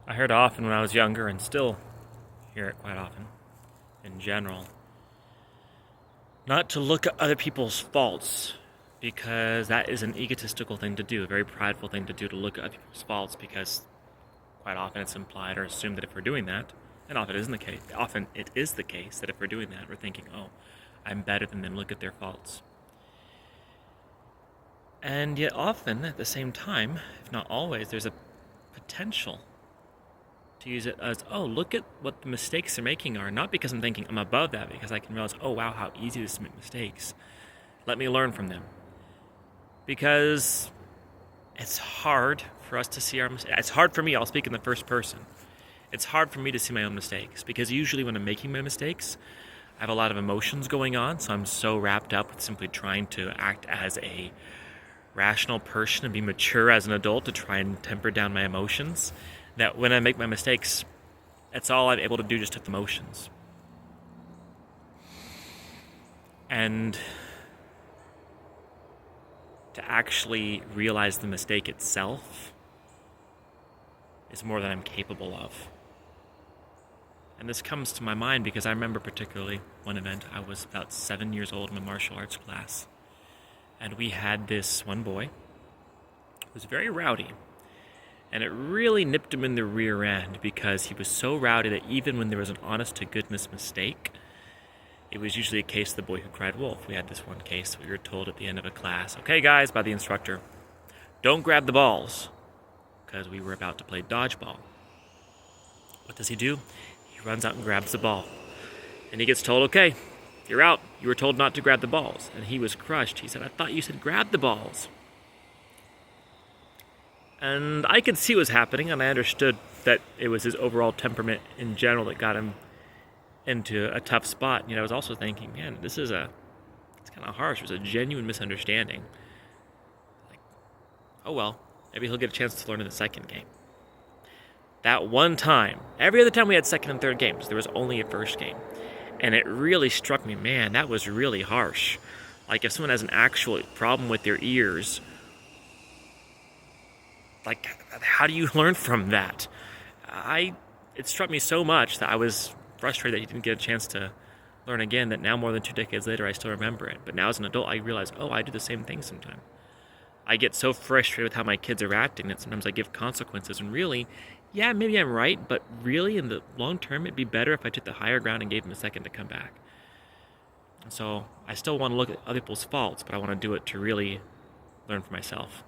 I heard often when I was younger, and still hear it quite often in general, not to look at other people's faults, because that is an egotistical thing to do, a very prideful thing to do, to look at other people's faults, because quite often it's implied or assumed that if we're doing that, and often it is the case that if we're doing that, we're thinking, oh, I'm better than them, look at their faults. And yet often, at the same time, if not always, there's a potential to use it as, oh, look at what the mistakes they're making are. Not because I'm thinking I'm above that, because I can realize, oh, wow, how easy it is to make mistakes. Let me learn from them. Because it's hard for us to see our mistakes. It's hard for me, I'll speak in the first person. It's hard for me to see my own mistakes, because usually when I'm making my mistakes, I have a lot of emotions going on, so I'm so wrapped up with simply trying to act as a rational person and be mature as an adult to try and temper down my emotions, that when I make my mistakes, that's all I'm able to do, just hit the motions. And to actually realize the mistake itself is more than I'm capable of. And this comes to my mind because I remember particularly one event. I was about 7 years old in a martial arts class. And we had this one boy who was very rowdy. And it really nipped him in the rear end because he was so rowdy that even when there was an honest-to-goodness mistake, it was usually a case of the boy who cried wolf. We had this one case we were told at the end of a class, okay guys, by the instructor, don't grab the balls, because we were about to play dodgeball. What does he do? He runs out and grabs the ball. And he gets told, okay, you're out. You were told not to grab the balls. And he was crushed. He said, I thought you said grab the balls. And I could see what was happening, and I understood that it was his overall temperament in general that got him into a tough spot. And yet I was also thinking, man, it's kind of harsh. It was a genuine misunderstanding. Like, oh well, maybe he'll get a chance to learn in the second game. That one time, every other time we had second and third games, there was only a first game. And it really struck me, man, that was really harsh. Like, if someone has an actual problem with their ears, like, how do you learn from that? It struck me so much that I was frustrated that he didn't get a chance to learn again, that now more than 2 decades later, I still remember it. But now as an adult, I realize, oh, I do the same thing sometimes. I get so frustrated with how my kids are acting that sometimes I give consequences, and really, yeah, maybe I'm right, but really in the long term, it'd be better if I took the higher ground and gave them a second to come back. And so I still want to look at other people's faults, but I want to do it to really learn for myself.